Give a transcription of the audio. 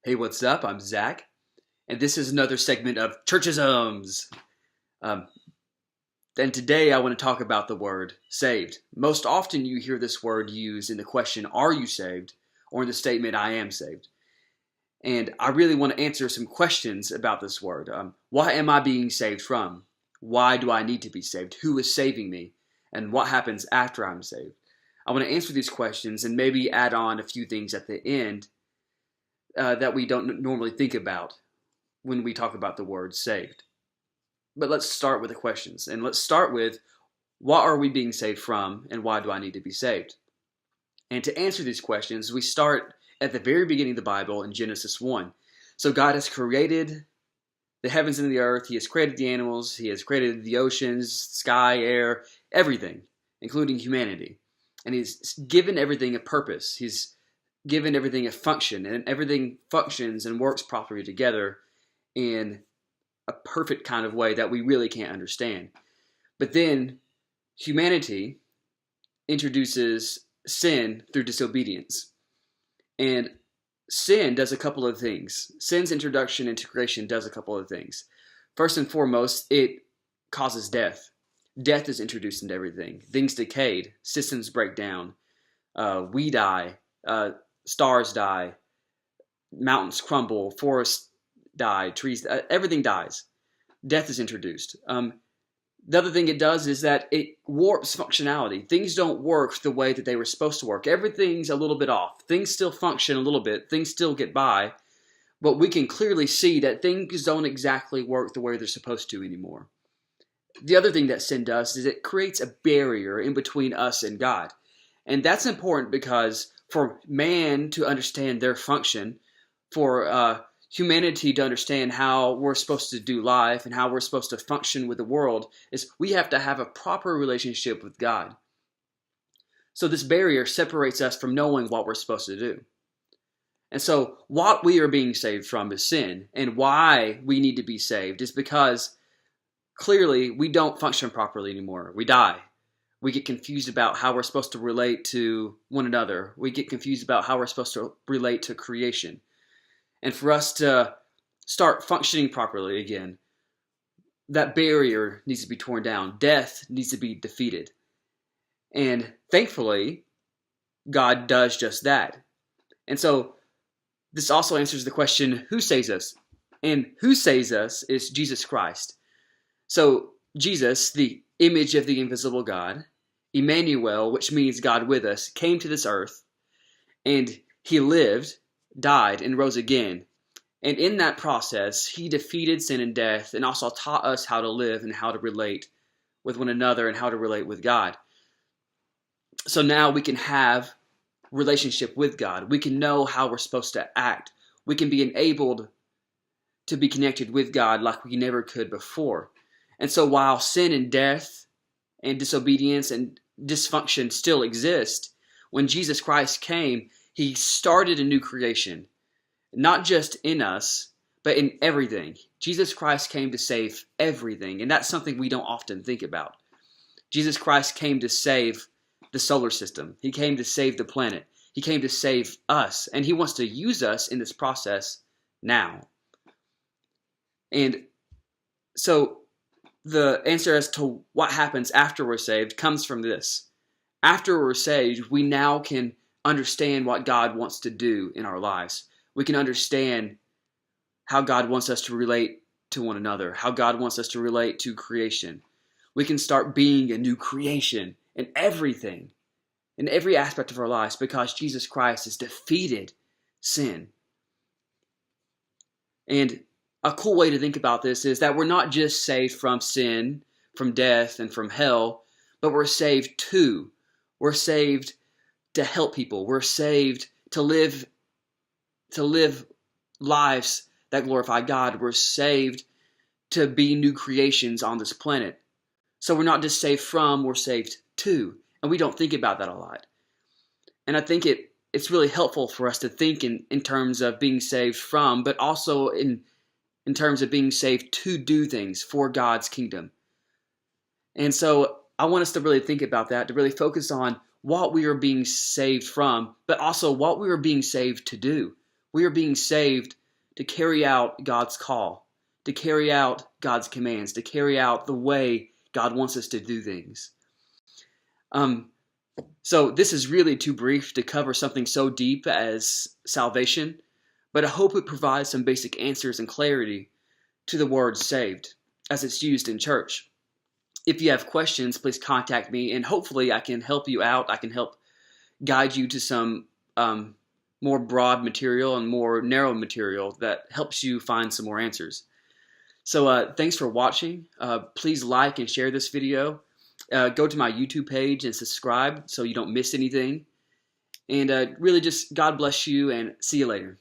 Hey, what's up? I'm Zach, and this is another segment of Church-isms. Um, and today I want to talk about the word saved. Most often you hear this word used in the question, are you saved? Or in the statement, I am saved. And I really want to answer some questions about this word. What am I being saved from? Why do I need to be saved? Who is saving me? And what happens after I'm saved? I want to answer these questions and maybe add on a few things at the end that we don't normally think about when we talk about the word saved. But let's start with the questions. And let's start with, what are we being saved from, and why do I need to be saved? And to answer these questions, we start at the very beginning of the Bible in Genesis 1. So God has created the heavens and the earth. He has created the animals. He has created the oceans, sky, air, everything, including humanity. And He's given everything a purpose. He's given everything a function, and everything functions and works properly together in a perfect kind of way that we really can't understand. But then humanity introduces sin through disobedience. And sin does a couple of things. Sin's introduction into creation does a couple of things. First and foremost, it causes death. Death is introduced into everything. Things decayed. Systems break down. We die. Stars die. Mountains crumble. Forests die. Trees, everything dies. Death is introduced. The other thing it does is that it warps functionality. Things don't work the way that they were supposed to work. Everything's a little bit off. Things still function a little bit. Things still get by. But we can clearly see that things don't exactly work the way they're supposed to anymore. The other thing that sin does is it creates a barrier in between us and God. And that's important because for man to understand their function, for humanity to understand how we're supposed to do life and how we're supposed to function with the world, is we have to have a proper relationship with God. So this barrier separates us from knowing what we're supposed to do. And so what we are being saved from is sin. And why we need to be saved is because clearly we don't function properly anymore. We die. We get confused about how we're supposed to relate to one another. We get confused about how we're supposed to relate to creation. And for us to start functioning properly again, that barrier needs to be torn down. Death needs to be defeated. And thankfully, God does just that. And so this also answers the question, who saves us? And who saves us is Jesus Christ. So Jesus, the image of the invisible God, Emmanuel, which means God with us, came to this earth, and He lived, died, and rose again. And in that process, He defeated sin and death, and also taught us how to live and how to relate with one another and how to relate with God. So now we can have relationship with God. We can know how we're supposed to act. We can be enabled to be connected with God like we never could before. And so while sin and death and disobedience and dysfunction still exist, when Jesus Christ came, He started a new creation. Not just in us, but in everything. Jesus Christ came to save everything, and that's something we don't often think about. Jesus Christ came to save the solar system. He came to save the planet. He came to save us, and He wants to use us in this process now. And so the answer as to what happens after we're saved comes from this. After we're saved, we now can understand what God wants to do in our lives. We can understand how God wants us to relate to one another, how God wants us to relate to creation. We can start being a new creation in everything, in every aspect of our lives, because Jesus Christ has defeated sin. And a cool way to think about this is that we're not just saved from sin, from death, and from hell, but we're saved too. We're saved to help people. We're saved to live lives that glorify God. We're saved to be new creations on this planet. So we're not just saved from, we're saved to. And we don't think about that a lot. And I think it's really helpful for us to think in terms of being saved from, but also in terms of being saved to do things for God's kingdom. And so I want us to really think about that, to really focus on what we are being saved from, but also what we are being saved to do. We are being saved to carry out God's call, to carry out God's commands, to carry out the way God wants us to do things. So this is really too brief to cover something so deep as salvation, but I hope it provides some basic answers and clarity to the word saved as it's used in church. If you have questions, please contact me, and hopefully I can help you out. I can help guide you to some more broad material and more narrow material that helps you find some more answers. So thanks for watching. Please like and share this video. Go to my YouTube page and subscribe so you don't miss anything. And really just God bless you, and see you later.